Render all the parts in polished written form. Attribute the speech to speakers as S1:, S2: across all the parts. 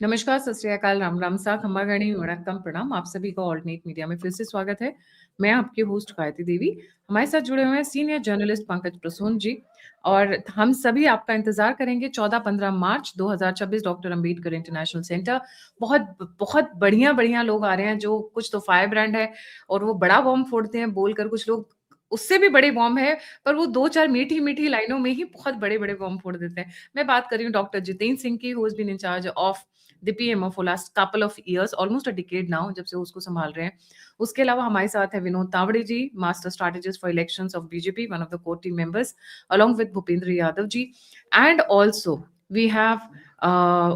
S1: नमस्कार, सत श्री अकाल, राम राम सा, खम्मा गणी, वणक्कम, प्रणाम। आप सभी का ऑल्टरनेट मीडिया में फिर से स्वागत है। मैं आपकी होस्ट गायत्री देवी। हमारे साथ जुड़े हुए हैं सीनियर जर्नलिस्ट पंकज प्रसून जी और हम सभी आपका इंतजार करेंगे 14-15 मार्च 2026 डॉक्टर अंबेडकर इंटरनेशनल सेंटर। बहुत बहुत बढ़िया लोग आ रहे हैं, जो कुछ तो फायर ब्रांड है और वो बड़ा बॉम्ब फोड़ते हैं बोलकर, कुछ लोग उससे भी बड़े बॉम्ब है पर वो 2-4 मीठी-मीठी लाइनों में ही बहुत बड़े-बड़े बॉम्ब फोड़ देते हैं। मैं बात कर रही हूँ डॉक्टर जितेंद्र सिंह की, who has been in charge of the PMO for last couple of years, almost a decade now, जब से उसको संभाल रहे हैं। उसके अलावा हमारे साथ है Vinod Tawde ji, master strategist for elections of BJP, one of the core team members, along with Bhupendra Yadav ji, and also we have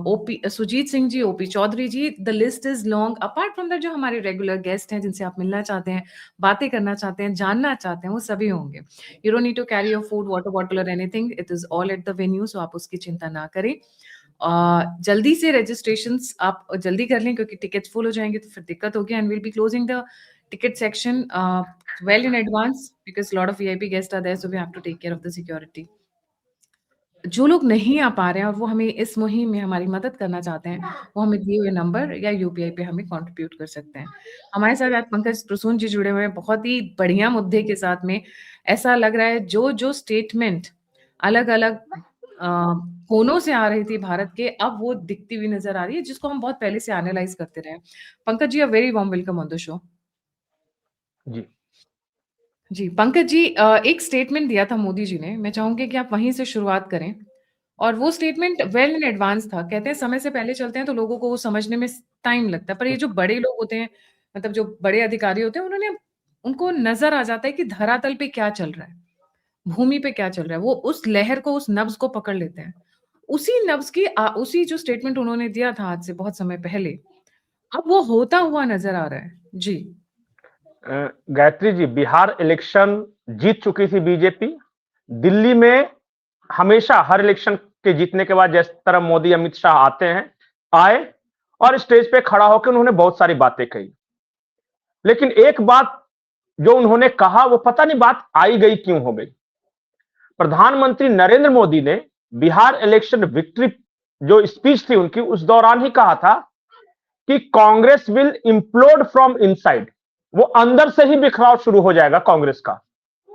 S1: OP Sujit Singh ji, OP Chaudhary ji. The list is long. Apart from that जो हमारे रेगुलर गेस्ट हैं, जिनसे आप मिलना चाहते हैं, बातें करना चाहते हैं, जानना चाहते हैं, वो सभी होंगे। You don't need to carry your food, water bottle और anything, it is all at the venue, so आप उसकी चिंता ना करें। जल्दी से रजिस्ट्रेशंस आप जल्दी कर लें, क्योंकि टिकट्स फुल हो जाएंगे तो फिर दिक्कत होगी। And will be closing the ticket section well in advance because a lot of VIP guests are there, so we have to take care of the security. जो लोग नहीं आ पा रहे हैं और वो हमें इस मुहिम में हमारी मदद करना चाहते हैं, वो हमें दिए हुए नंबर या यूपीआई पे हमें कंट्रीब्यूट कर सकते हैं। हमारे साथ आज पंकज प्रसून जी जुड़े हुए हैं, बहुत ही बढ़िया मुद्दे के साथ में। ऐसा लग रहा है जो स्टेटमेंट अलग-अलग कोनों से आ रही थी भारत के, अब वो दिखती हुई नज़र आ रही है, जिसको हम बहुत पहले से एनालाइज़ करते रहे हैं। Pankaj ji, a very warm welcome on the show.
S2: जी।
S1: जी, पंकज जी, एक स्टेटमेंट दिया था मोदी जी ने, मैं चाहूँगी कि आप वहीं से शुरुआत करें। और वो स्टेटमेंट वेल इन एडवांस था। कहते हैं समय से पहले चलते हैं तो लोगों को वो समझने में टाइम लगता है, पर ये जो बड़े लोग होते हैं, मतलब जो बड़े अधिकारी होते हैं, उनको नज़र आ जाता है कि धरातल पे क्या चल रहा है, भूमि पे क्या चल रहा है। वो उस लहर को, उस नब्ज़ को पकड़ लेते हैं। उसी नब्ज़ की उसी जो स्टेटमेंट उन्होंने दिया था आज से बहुत समय पहले, अब वो होता हुआ नज़र आ रहा है। जी।
S2: गायत्री जी, बिहार इलेक्शन जीत चुकी थी बीजेपी। दिल्ली में हमेशा हर इलेक्शन के जीतने के बाद जिस तरह मोदी अमित शाह आए और स्टेज पे खड़ा होकर उन्होंने बहुत सारी बातें कही, लेकिन एक बात जो उन्होंने कहा वो पता नहीं बात आई गई क्यों हो गई। प्रधानमंत्री नरेंद्र मोदी ने बिहार इलेक्शन विक्ट्री जो स्पीच थी उनकी, उस दौरान ही कहा था कि Congress will implode from inside, वो अंदर से ही बिखराव शुरू हो जाएगा कांग्रेस का।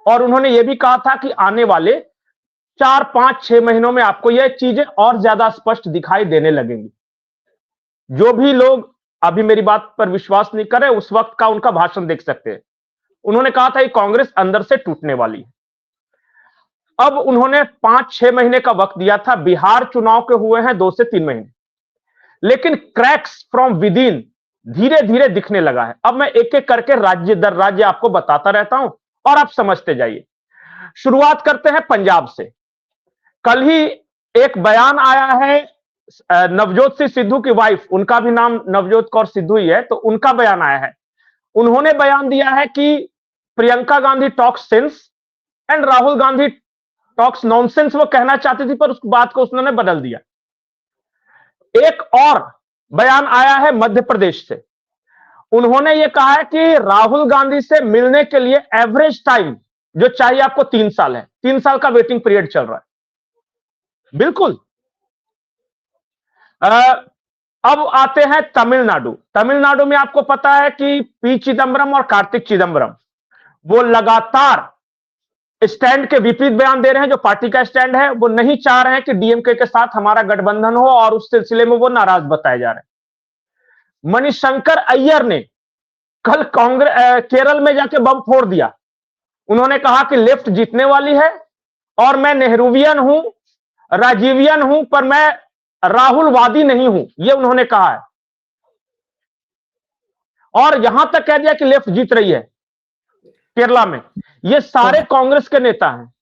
S2: और उन्होंने यह भी कहा था कि आने वाले 4-5-6 महीनों में आपको यह चीजें और ज्यादा स्पष्ट दिखाई देने लगेंगी। जो भी लोग अभी मेरी बात पर विश्वास नहीं कर रहे, उस वक्त का उनका भाषण देख सकते हैं। उन्होंने कहा था कि कांग्रेस अंदर से टूटने वाली है। अब उन्होंने 5-6 महीने का वक्त दिया था। बिहार चुनाव के हुए हैं 2 से 3 महीने, लेकिन क्रैक्स फ्रॉम विद इन धीरे धीरे दिखने लगा है। अब मैं एक एक करके राज्य दर राज्य आपको बताता रहता हूं और आप समझते जाइए। शुरुआत करते हैं पंजाब से। कल ही एक बयान आया है नवजोत सिंह सिद्धू की वाइफ, उनका भी नाम नवजोत कौर सिद्धू ही है, तो उनका बयान आया है। उन्होंने बयान दिया है कि Priyanka Gandhi talks sense and Rahul Gandhi talks nonsense. वो कहना चाहती थी पर उस बात को उसने बदल दिया। एक और बयान आया है मध्य प्रदेश से। उन्होंने यह कहा है कि राहुल गांधी से मिलने के लिए एवरेज टाइम जो चाहिए आपको 3 साल है। 3 साल का वेटिंग पीरियड चल रहा है। बिल्कुल। अब आते हैं तमिलनाडु। तमिलनाडु में आपको पता है कि पी चिदम्बरम और कार्तिक चिदम्बरम वो लगातार स्टैंड के विपरीत बयान दे रहे हैं। जो पार्टी का स्टैंड है, वो नहीं चाह रहे हैं कि डीएमके के साथ हमारा गठबंधन हो, और उस सिलसिले में वो नाराज बताए जा रहे हैं। मणिशंकर अय्यर ने कल कांग्रेस केरल में जाके बम फोड़ दिया। उन्होंने कहा कि लेफ्ट जीतने वाली है और मैं नेहरूवियन हूं, राजीवियन हूं, पर मैं राहुलवादी नहीं हूं, यह उन्होंने कहा है। और यहां तक कह दिया कि लेफ्ट जीत रही है केरला में। ये सारे कांग्रेस के नेता हैं।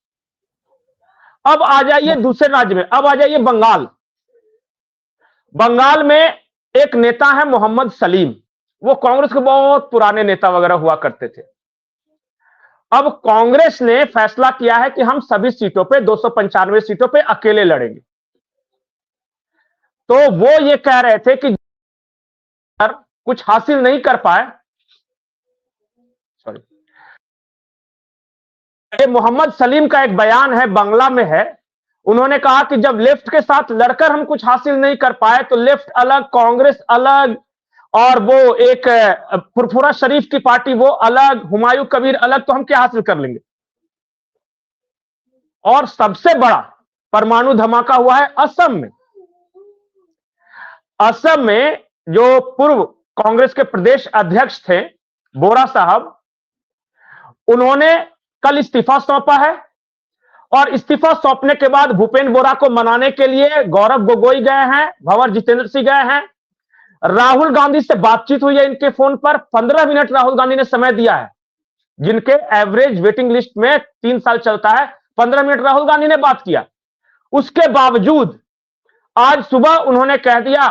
S2: अब आ जाइए दूसरे राज्य में, अब आ जाइए बंगाल। बंगाल में एक नेता है मोहम्मद सलीम, वो कांग्रेस के बहुत पुराने नेता वगैरह हुआ करते थे। अब कांग्रेस ने फैसला किया है कि हम सभी सीटों पे 295 सीटों पे अकेले लड़ेंगे। तो वो ये कह रहे थे कि कुछ हासिल नहीं कर पाए, सॉरी, ये मोहम्मद सलीम का एक बयान है, बांग्ला में है। उन्होंने कहा कि जब लेफ्ट के साथ लड़कर हम कुछ हासिल नहीं कर पाए तो लेफ्ट अलग, कांग्रेस अलग, और वो एक फुरफुरा शरीफ की पार्टी वो अलग, हुमायूं कबीर अलग, तो हम क्या हासिल कर लेंगे। और सबसे बड़ा परमाणु धमाका हुआ है असम में। असम में जो पूर्व कांग्रेस के प्रदेश अध्यक्ष थे बोरा साहब, उन्होंने कल इस्तीफा सौंपा है, और इस्तीफा सौंपने के बाद भूपेंद्र बोरा को मनाने के लिए गौरव गोगोई गए हैं, भंवर जितेंद्र सिंह गए हैं, राहुल गांधी से बातचीत हुई है इनके फोन पर। 15 मिनट राहुल गांधी ने समय दिया है, जिनके एवरेज वेटिंग लिस्ट में 3 साल चलता है। 15 मिनट राहुल गांधी ने बात किया। उसके बावजूद आज सुबह उन्होंने कह दिया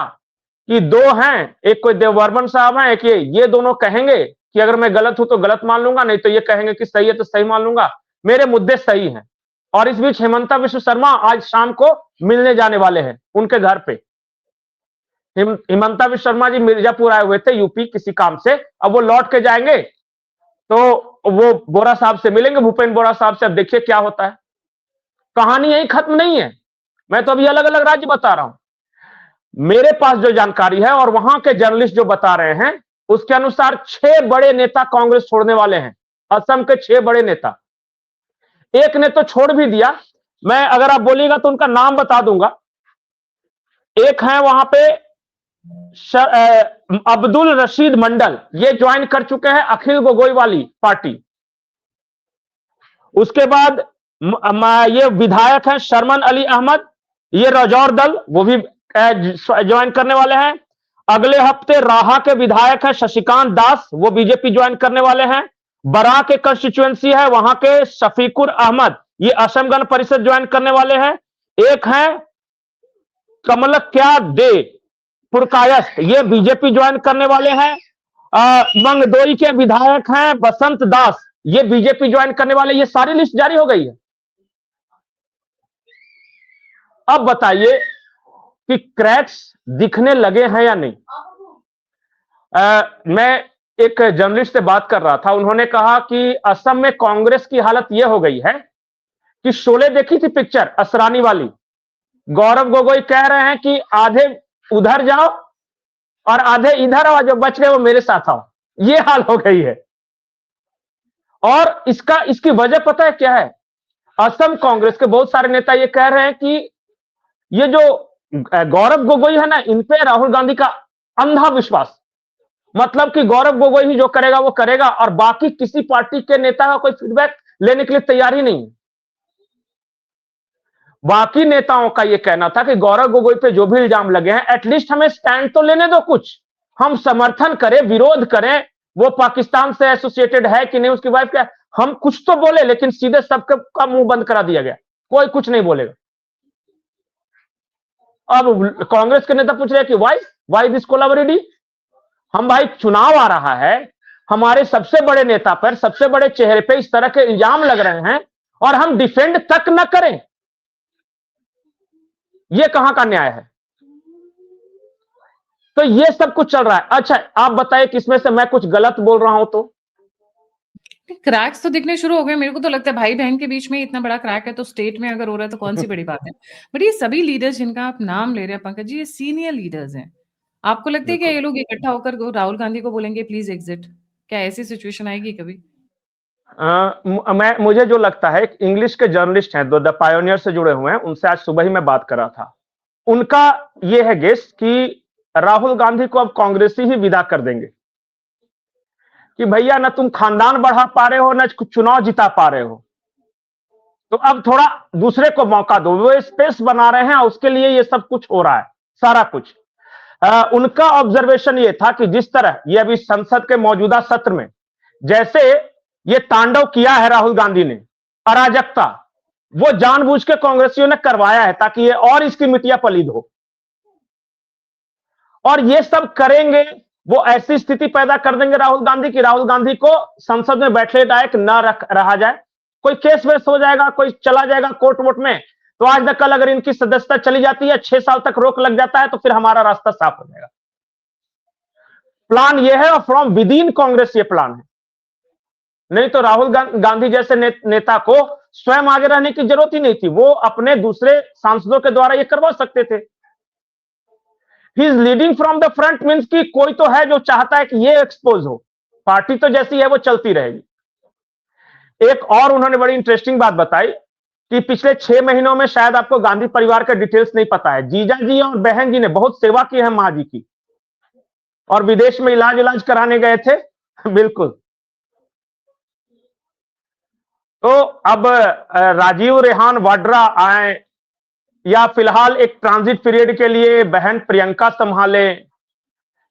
S2: कि दो हैं, एक कोई देववर्मन साहब हैं, एक ये दोनों कहेंगे कि अगर मैं गलत हूं तो गलत मान लूंगा, नहीं तो ये कहेंगे कि सही है तो सही मान लूंगा, मेरे मुद्दे सही हैं। और इस बीच हेमंता विश्व शर्मा आज शाम को मिलने जाने वाले हैं उनके घर पे। हेमंता विश्व शर्मा जी मिर्जापुर आए हुए थे यूपी किसी काम से, अब वो लौट के जाएंगे तो वो बोरा साहब से मिलेंगे, भूपेंद्र बोरा साहब से। अब देखिए क्या होता है। कहानी यही खत्म नहीं है, मैं तो अभी अलग अलग राज्य बता रहा हूं। मेरे पास जो जानकारी है और वहां के जर्नलिस्ट जो बता रहे हैं उसके अनुसार 6 बड़े नेता कांग्रेस छोड़ने वाले हैं। असम के 6 बड़े नेता, एक ने तो छोड़ भी दिया, मैं अगर आप बोलिएगा तो उनका नाम बता दूंगा। एक है वहां पे अब्दुल रशीद मंडल, ये ज्वाइन कर चुके हैं अखिल गोगोई वाली पार्टी। उसके बाद ये विधायक हैं शर्मन अली अहमद, ये रजौर दल, वो भी ज्वाइन करने वाले हैं। अगले हफ्ते राहा के विधायक हैं शशिकांत दास, वो बीजेपी ज्वाइन करने वाले हैं। बरा के कंस्टिट्यूएंसी है, वहां के शफीकुर अहमद, ये असम गण परिषद ज्वाइन करने वाले हैं। एक है कमलक्या दे पुरकायस्थ, ये बीजेपी ज्वाइन करने वाले हैं। मंगदोई के विधायक हैं बसंत दास, ये बीजेपी ज्वाइन करने वाले। ये सारी लिस्ट जारी हो गई है। अब बताइए कि क्रैक्स दिखने लगे हैं या नहीं। मैं एक जर्नलिस्ट से बात कर रहा था, उन्होंने कहा कि असम में कांग्रेस की हालत यह हो गई है कि शोले देखी थी पिक्चर असरानी वाली, गौरव गोगोई कह रहे हैं कि आधे उधर जाओ और आधे इधर आओ, जो बच गए वो मेरे साथ आओ। ये हाल हो गई है। और इसकी वजह पता है क्या है। असम कांग्रेस के बहुत सारे नेता ये कह रहे हैं कि ये जो गौरव गोगोई है ना, इन पे राहुल गांधी का अंधा विश्वास, मतलब कि गौरव गोगोई ही जो करेगा वो करेगा, और बाकी किसी पार्टी के नेता का कोई फीडबैक लेने के लिए तैयार ही नहीं। बाकी नेताओं का यह कहना था कि गौरव गोगोई पे जो भी इल्जाम लगे हैं एटलीस्ट हमें स्टैंड तो लेने दो, कुछ हम समर्थन करें, विरोध करें, वो पाकिस्तान से एसोसिएटेड है कि नहीं, उसकी वाइफ क्या, हम कुछ तो बोले। लेकिन सीधे सबका मुंह बंद करा दिया गया, कोई कुछ नहीं बोलेगा। अब कांग्रेस के नेता पूछ रहे हैं कि वाई दिस कोलाबरेटी। हम भाई, चुनाव आ रहा है, हमारे सबसे बड़े नेता पर, सबसे बड़े चेहरे पे इस तरह के इल्जाम लग रहे हैं और हम डिफेंड तक न करें, ये कहां का न्याय है। तो ये सब कुछ चल रहा है। अच्छा, आप बताइए कि इसमें से मैं कुछ गलत बोल रहा हूं तो।
S1: क्रैक्स तो दिखने शुरू हो गए। मेरे को तो लगता है भाई बहन के बीच में इतना बड़ा क्रैक है तो स्टेट में अगर हो रहा है तो कौन सी बड़ी बात है। बट ये सभी लीडर्स जिनका आप नाम ले रहे हैं पंकज जी, ये सीनियर लीडर्स हैं। आपको लगता है कि ये लोग इकट्ठा होकर राहुल गांधी को बोलेंगे प्लीज एग्जिट? क्या ऐसी सिचुएशन आएगी कभी?
S2: मुझे जो लगता है, इंग्लिश के जर्नलिस्ट हैं द पायोनियर से जुड़े हुए हैं, उनसे आज सुबह ही मैं बात कर रहा था। उनका यह है गेस कि राहुल गांधी को अब कांग्रेसी ही विदा कर देंगे कि भैया ना तुम खानदान बढ़ा पा रहे हो, ना चुनाव जिता पा रहे हो, तो अब थोड़ा दूसरे को मौका दो। वो स्पेस बना रहे हैं, उसके लिए ये सब कुछ हो रहा है, सारा कुछ। उनका ऑब्जर्वेशन ये था कि जिस तरह ये अभी संसद के मौजूदा सत्र में जैसे ये तांडव किया है राहुल गांधी ने, अराजकता, वो जानबूझ के कांग्रेसियों ने करवाया है ताकि ये और इसकी मिट्टियां पलीद हो। और ये सब करेंगे, वो ऐसी स्थिति पैदा कर देंगे राहुल गांधी की राहुल गांधी को संसद में बैठने लायक न रहा जाए। कोई केस वेस हो जाएगा, कोई चला जाएगा कोर्ट वोट में, तो आज तक कल अगर इनकी सदस्यता चली जाती है, 6 साल तक रोक लग जाता है, तो फिर हमारा रास्ता साफ हो जाएगा। प्लान ये है, और फ्रॉम विद इन कांग्रेस ये प्लान है। नहीं तो राहुल गांधी जैसे नेता को स्वयं आगे रहने की जरूरत ही नहीं थी, वो अपने दूसरे सांसदों के द्वारा ये करवा सकते थे। He is leading from the front means कि कोई तो है जो चाहता है कि ये एक्सपोज हो, पार्टी तो जैसी है वो चलती रहेगी। एक और उन्होंने बड़ी इंटरेस्टिंग बात बताई कि पिछले 6 महीनों में शायद आपको गांधी परिवार के डिटेल्स नहीं पता है, जीजा जी और बहन जी ने बहुत सेवा की है मां जी की, और विदेश में इलाज कराने गए थे। बिल्कुल। तो अब राजीव रेहान वाड्रा आए या फिलहाल एक ट्रांजिट पीरियड के लिए बहन प्रियंका संभाले,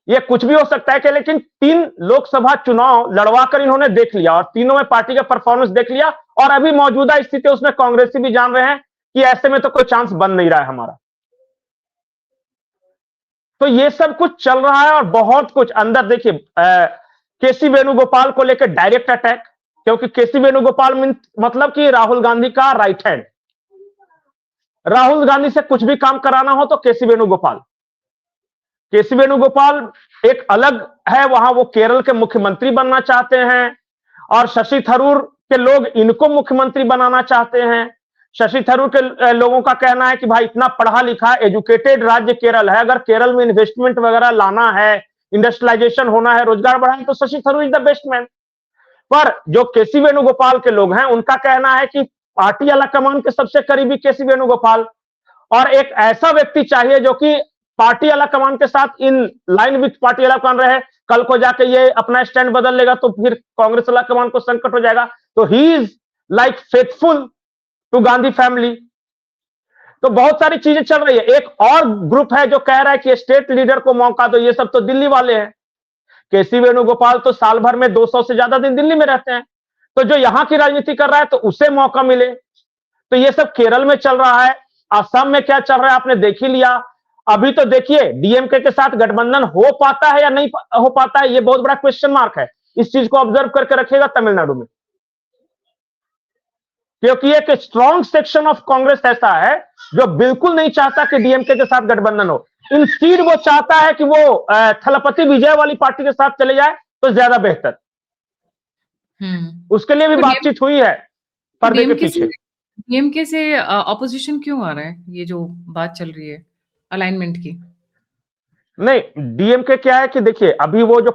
S2: ये कुछ भी हो सकता है कि, लेकिन 3 लोकसभा चुनाव लड़वाकर इन्होंने देख लिया और तीनों में पार्टी का परफॉर्मेंस देख लिया, और अभी मौजूदा स्थिति उसमें कांग्रेसी भी जान रहे हैं कि ऐसे में तो कोई चांस बन नहीं रहा है हमारा। तो ये सब कुछ चल रहा है और बहुत कुछ अंदर देखिए, केसी वेणुगोपाल को लेकर डायरेक्ट अटैक, क्योंकि केसी वेणुगोपाल मतलब कि राहुल गांधी का राइट हैंड, राहुल गांधी से कुछ भी काम कराना हो तो केसी वेणुगोपाल एक अलग है, वहां वो केरल के मुख्यमंत्री बनना चाहते हैं, और शशि थरूर के लोग इनको मुख्यमंत्री बनाना चाहते हैं। शशि थरूर के लोगों का कहना है कि भाई इतना पढ़ा लिखा एजुकेटेड राज्य केरल है, अगर केरल में इन्वेस्टमेंट वगैरह लाना है, इंडस्ट्रियलाइजेशन होना है, रोजगार बढ़ाना, तो Shashi Tharoor is the best man. पर जो केसी वेणुगोपाल के लोग हैं उनका कहना है कि पार्टी आला कमान के सबसे करीबी केसी वेणुगोपाल, और एक ऐसा व्यक्ति चाहिए जो कि पार्टी आला कमान के साथ इन लाइन विथ पार्टी आला कमान रहे। कल को जाके ये अपना स्टैंड बदल लेगा तो फिर कांग्रेस आला कमान को संकट हो जाएगा। तो he is like faithful to Gandhi family. तो बहुत सारी चीजें चल रही है। एक और ग्रुप है जो कह रहा है कि स्टेट लीडर को मौका दो, ये सब तो दिल्ली वाले हैं। केसी वेणुगोपाल तो साल भर में 200 से ज्यादा दिन दिल्ली में रहते हैं, तो जो यहां की राजनीति कर रहा है तो उसे मौका मिले। तो ये सब केरल में चल रहा है। असम में क्या चल रहा है आपने देख ही लिया। अभी तो देखिए डीएमके के साथ गठबंधन हो पाता है या नहीं हो पाता है, ये बहुत बड़ा क्वेश्चन मार्क है। इस चीज को ऑब्जर्व करके रखिएगा तमिलनाडु में, क्योंकि एक स्ट्रॉन्ग सेक्शन ऑफ कांग्रेस ऐसा है जो बिल्कुल नहीं चाहता कि डीएमके के साथ गठबंधन हो। इंस्टीड वो चाहता है कि वो थलपति विजय वाली पार्टी के साथ चले जाए तो ज्यादा बेहतर। उसके लिए भी बातचीत हुई है पर्दे के पीछे।
S1: डीएमके से ऑपोजिशन क्यों आ रहा है, ये जो बात चल रही है अलाइनमेंट की?
S2: नहीं, डीएमके क्या है कि देखिए अभी वो जो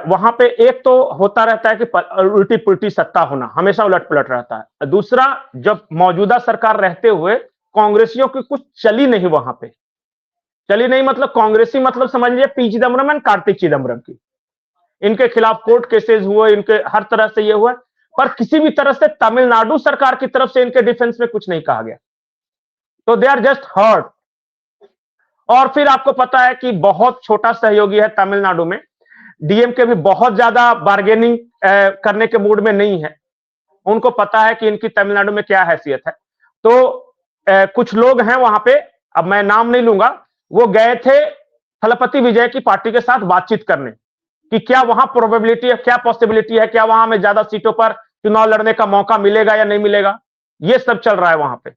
S2: वहां पे एक तो होता रहता है कि उल्टी पुल्टी सत्ता होना, हमेशा उलट पलट रहता है। दूसरा, जब मौजूदा सरकार रहते हुए कांग्रेसियों की कुछ चली नहीं, वहां पे चली नहीं मतलब कांग्रेसी मतलब समझ लीजिए पी चिदम्बरम एंड कार्तिक चिदम्बरम की, इनके खिलाफ कोर्ट केसेस हुए, इनके हर तरह से ये हुआ, पर किसी भी तरह से तमिलनाडु सरकार की तरफ से इनके डिफेंस में कुछ नहीं कहा गया। तो दे आर जस्ट हर्ट। और फिर आपको पता है कि बहुत छोटा सहयोगी है तमिलनाडु में, डीएमके भी बहुत ज्यादा बार्गेनिंग करने के मूड में नहीं है। उनको पता है कि इनकी तमिलनाडु में क्या हैसियत है। तो कुछ लोग हैं वहां पे, अब मैं नाम नहीं लूंगा, वो गए थे थलपति विजय की पार्टी के साथ बातचीत करने कि क्या वहां प्रोबेबिलिटी है, क्या पॉसिबिलिटी है, क्या वहां हमें ज्यादा सीटों पर चुनाव लड़ने का मौका मिलेगा या नहीं मिलेगा। ये सब चल रहा है वहां पे।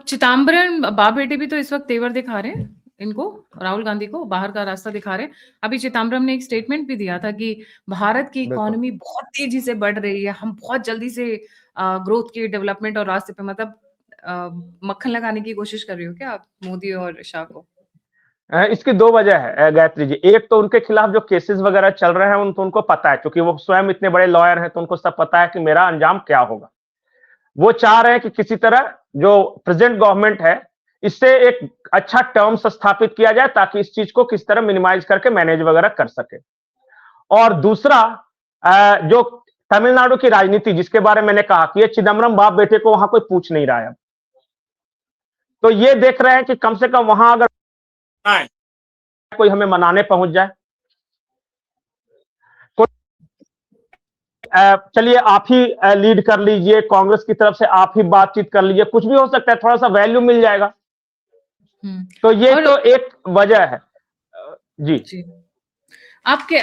S1: चिदम्बरम बाप बेटे भी तो इस वक्त तेवर दिखा रहे हैं इनको, राहुल गांधी को बाहर का रास्ता दिखा रहे हैं। अभी चिदम्बरम ने एक स्टेटमेंट भी दिया था कि भारत की इकोनॉमी बहुत तेजी से बढ़ रही है, हम बहुत जल्दी से ग्रोथ की, डेवलपमेंट और रास्ते पे, मतलब मक्खन लगाने की कोशिश कर रही हो क्या आप मोदी और शाह को?
S2: इसकी 2 वजह है गायत्री जी। एक तो उनके खिलाफ जो केसेस वगैरह चल रहे हैं उनको पता है, क्योंकि वो स्वयं इतने बड़े लॉयर हैं, तो उनको सब पता है कि मेरा अंजाम क्या होगा। वो चाह रहे हैं कि किसी तरह जो प्रेजेंट गवर्नमेंट है इससे एक अच्छा टर्म्स स्थापित किया जाए ताकि इस चीज को किस तरह मिनिमाइज करके मैनेज वगैरह कर सके। और दूसरा, जो तमिलनाडु की राजनीति जिसके बारे में मैंने कहा कि ये चिदम्बरम बाप बेटे को वहां कोई पूछ नहीं रहा है, तो ये देख रहे हैं कि कम से कम वहां अगर कोई हमें मनाने पहुंच जाए, चलिए आप ही लीड कर लीजिए, कांग्रेस की तरफ से आप ही बातचीत कर लीजिए, कुछ भी हो सकता है, थोड़ा सा वैल्यू मिल जाएगा। तो ये तो एक वजह है। जी।
S1: आपके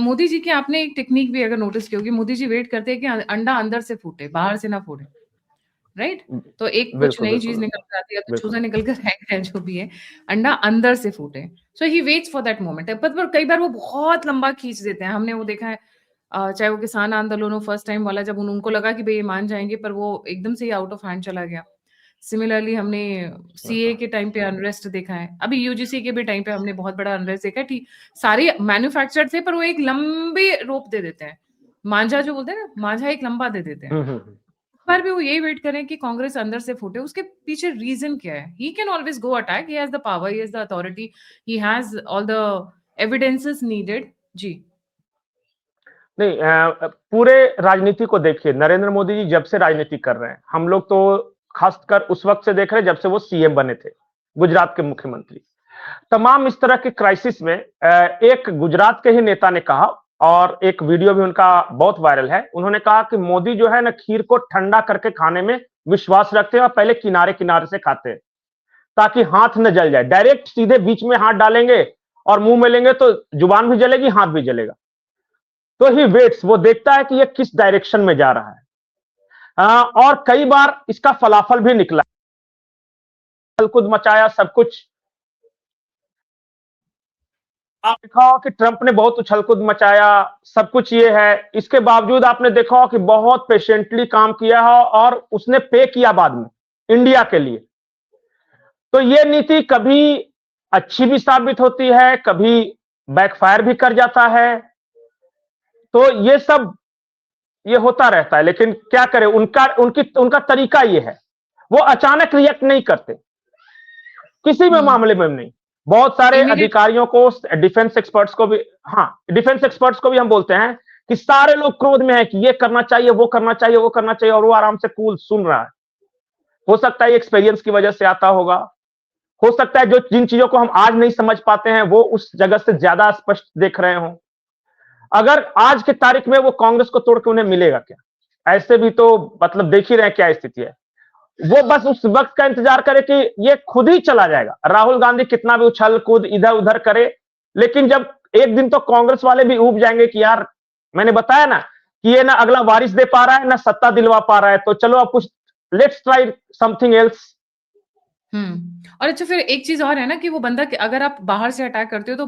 S1: मोदी जी की आपने एक टेक्निक भी अगर नोटिस की होगी, मोदी जी वेट करते हैं कि अंडा अंदर से फूटे, बाहर से ना फूटे, राइट? तो एक कुछ नई चीज निकल कर आती है तो चूजा निकल कर रहेगा, जो भी है, अंडा अंदर से फूटे। सो he waits for that moment. पर कई बार वो बहुत लंबा खींच देते हैं, हमने वो देखा है चाहे वो किसान आंदोलन हो, फर्स्ट टाइम वाला, जब उनको लगा कि भाई ये मान जाएंगे, पर वो एकदम से ही आउट ऑफ हैंड चला गया। सिमिलरली हमने सीए के टाइम पे अनरेस्ट देखा है, अभी यूजीसी के भी टाइम पे हमने बहुत बड़ा अनरेस्ट देखा है। ठीक, सारे मैन्युफैक्चर्ड थे, पर वो एक लंबी रोप दे देते हैं, मांझा जो बोलते हैं ना, मांझा एक लंबा दे देते हैं। पर भी वो यही वेट करें कि कांग्रेस अंदर से फूटे, उसके पीछे रीजन क्या है? He can always go attack, he has the power, he has the authority, he has all the evidences needed. जी।
S2: नहीं, पूरे राजनीति को देखिए, नरेंद्र मोदी जी जब से राजनीति कर रहे हैं, हम लोग तो खासकर उस वक्त से देख रहे हैं जब से वो सीएम बने थे, गुजरात के मुख्यमंत्री। तमाम इस तरह के क्राइसिस में एक गुजरात के ही नेता ने कहा, और एक वीडियो भी उनका बहुत वायरल है, उन्होंने कहा कि मोदी जो है ना, खीर को ठंडा करके खाने में विश्वास रखते हैं और पहले किनारे किनारे से खाते हैं ताकि हाथ न जल जाए। डायरेक्ट सीधे बीच में हाथ डालेंगे और मुंह में लेंगे तो जुबान भी जलेगी, हाथ भी जलेगा। तो ही वेट्स, वो देखता है कि ये किस डायरेक्शन में जा रहा है। और कई बार इसका फलाफल भी निकला, कूद मचाया सब कुछ। आप देखा हो कि ट्रंप ने बहुत उछलकूद मचाया, सब कुछ ये है, इसके बावजूद आपने देखा हो कि बहुत पेशेंटली काम किया हो और उसने पे किया बाद में इंडिया के लिए। तो ये नीति कभी अच्छी भी साबित होती है, कभी बैकफायर भी कर जाता है। तो ये सब ये होता रहता है, लेकिन क्या करें, उनका तरीका ये है, वो अचानक रिएक्ट नहीं करते किसी भी मामले में नहीं। बहुत सारे अधिकारियों को, डिफेंस एक्सपर्ट्स को भी, हाँ, डिफेंस एक्सपर्ट्स को भी हम बोलते हैं कि सारे लोग क्रोध में है कि ये करना चाहिए, वो करना चाहिए, वो करना चाहिए, और वो आराम से कूल सुन रहा है। हो सकता है एक्सपीरियंस की वजह से आता होगा, हो सकता है जो जिन चीजों को हम आज नहीं समझ पाते हैं वो उस जगह से ज्यादा स्पष्ट देख रहे हो। अगर आज की तारीख में वो कांग्रेस को तोड़ के उन्हें मिलेगा क्या? ऐसे भी तो मतलब देख ही रहे हैं क्या स्थिति है। वो बस उस वक्त का इंतजार करे कि ये खुद ही चला जाएगा। राहुल गांधी कितना भी उछल कूद इधर उधर करे, लेकिन जब एक दिन तो कांग्रेस वाले भी ऊब जाएंगे कि यार, मैंने बताया ना कि ये ना अगला वारिस दे पा रहा है ना सत्ता दिलवा पा रहा है, तो चलो अब कुछ लेट्स ट्राई समथिंग एल्स।
S1: और अच्छा, फिर एक चीज और है ना कि वो बंदा, अगर आप बाहर से अटैक करते हो तो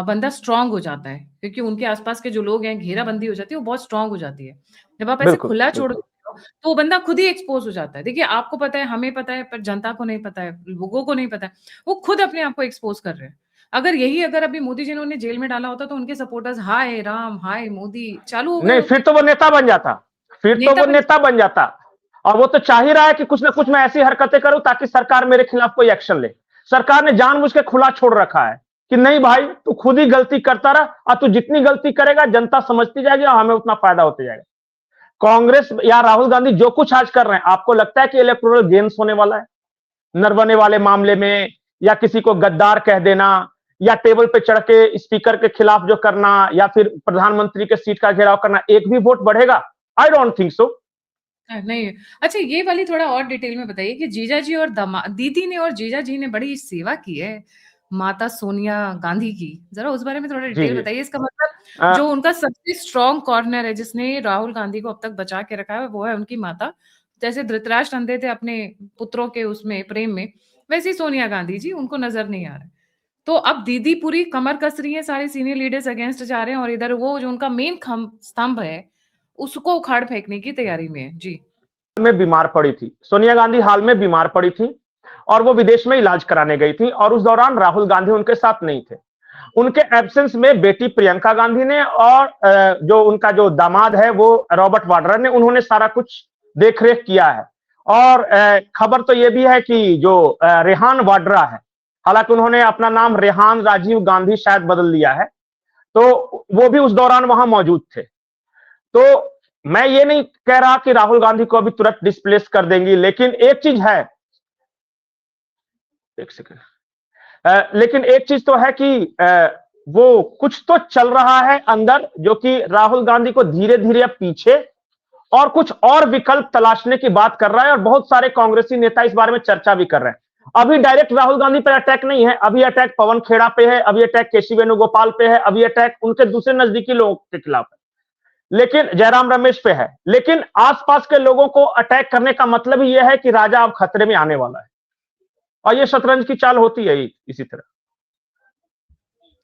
S1: बंदा स्ट्रांग हो जाता है, क्योंकि उनके आसपास के जो लोग हैं, घेराबंदी हो जाती है, वो बहुत स्ट्रांग हो जाती है। जब आप ऐसे
S2: बिल्कुल
S1: खुला छोड़
S2: बिल्कुल।
S1: देते हो तो वो बंदा खुद ही एक्सपोज हो जाता है। देखिए, आपको पता है, हमें पता है, पर जनता को नहीं पता है, लोगों को नहीं पता है, वो खुद अपने आप को एक्सपोज कर रहे हैं। अगर अभी मोदी जी ने उन्हें जेल में डाला होता तो उनके सपोर्टर्स हाय राम, हाय मोदी चालू हो गए
S2: नहीं,
S1: होते।
S2: फिर तो वो नेता बन जाता, फिर तो
S1: नेता
S2: वो
S1: बन
S2: नेता बन जाता। और वो तो चाह ही रहा है कि कुछ ना कुछ मैं ऐसी हरकतें करूं ताकि सरकार मेरे खिलाफ कोई एक्शन ले। सरकार ने जानबूझ के खुला छोड़ रखा है कि नहीं भाई, तू खुद ही गलती करता रहा, और तू जितनी गलती करेगा जनता समझती जाएगी और हमें उतना फायदा होते जाएगा। कांग्रेस या राहुल गांधी जो कुछ आज कर रहे हैं, आपको लगता है कि इलेक्टोरल गेम्स होने वाला है? नरवने वाले मामले में, या किसी को गद्दार कह देना, या टेबल पे चढ़ के स्पीकर के खिलाफ जो करना, या फिर प्रधानमंत्री के सीट का घेराव करना, एक भी वोट बढ़ेगा? I don't think so.
S1: नहीं। अच्छा, ये वाली थोड़ा और डिटेल में बताइए कि जीजा जी और दीदी ने और जीजा जी ने बड़ी सेवा की है माता सोनिया गांधी की, जरा उस बारे में थोड़ा
S2: जी
S1: डिटेल
S2: जी।
S1: बताइए। इसका मतलब जो उनका सबसे स्ट्रॉन्ग कॉर्नर है, जिसने राहुल गांधी को अब तक बचा के रखा है, वो है उनकी माता। जैसे धृतराष्ट्र अंधे थे अपने पुत्रों के उसमें प्रेम में, वैसे ही सोनिया गांधी जी उनको नजर नहीं आ रहा है। तो अब दीदी पूरी कमर कस रही है, सारे सीनियर लीडर्स अगेंस्ट जा रहे हैं, और इधर वो जो उनका मेन स्तंभ है उसको उखाड़ फेंकने की तैयारी में है। जी।
S2: में बीमार पड़ी थी सोनिया गांधी, हाल में बीमार पड़ी थी और वो विदेश में इलाज कराने गई थी, और उस दौरान राहुल गांधी उनके साथ नहीं थे। उनके एब्सेंस में बेटी प्रियंका गांधी ने और जो उनका जो दामाद है वो रॉबर्ट वाड्रा ने, उन्होंने सारा कुछ देखरेख किया है। और खबर तो ये भी है कि जो रेहान वाड्रा है, हालांकि उन्होंने अपना नाम रेहान राजीव गांधी शायद बदल लिया है, तो वो भी उस दौरान वहां मौजूद थे। तो मैं ये नहीं कह रहा कि राहुल गांधी को अभी तुरंत डिस्प्लेस कर देंगी, लेकिन एक चीज है, एक सेकेंड, लेकिन एक चीज तो है कि वो कुछ तो चल रहा है अंदर जो कि राहुल गांधी को धीरे धीरे अब पीछे और कुछ और विकल्प तलाशने की बात कर रहा है, और बहुत सारे कांग्रेसी नेता इस बारे में चर्चा भी कर रहे हैं। अभी डायरेक्ट राहुल गांधी पर अटैक नहीं है, अभी अटैक पवन खेड़ा पे है, अभी अटैक केसी वेणुगोपाल पे है, अभी अटैक उनके दूसरे नजदीकी लोगों के खिलाफ है, लेकिन जयराम रमेश पे है। लेकिन आसपास के लोगों को अटैक करने का मतलब ही यह है कि राजा अब खतरे में आने वाला है, और ये शतरंज की चाल होती है इसी तरह।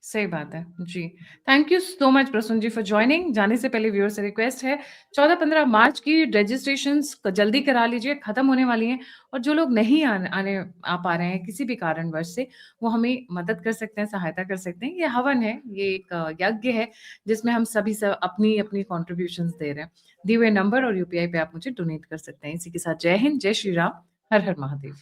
S1: सही बात है। जी। Thank you so much Prasoon ji for joining. जाने से पहले व्यूअर से रिक्वेस्ट है 14-15 मार्च की रजिस्ट्रेशंस जल्दी करा लीजिए, खत्म होने वाली हैं और जो लोग नहीं आने आ पा रहे हैं किसी भी कारणवश से, वो हमें मदद कर सकते हैं, सहायता कर सकते हैं। ये हवन है, ये एक यज्ञ है जिसमें हम सभी अपनी-अपनी कंट्रीब्यूशंस दे रहे हैं। दिए हुए नंबर और यूपीआई पे आप मुझे डोनेट कर सकते हैं। इसी के साथ जय हिंद, जय श्री राम, हर हर महादेव।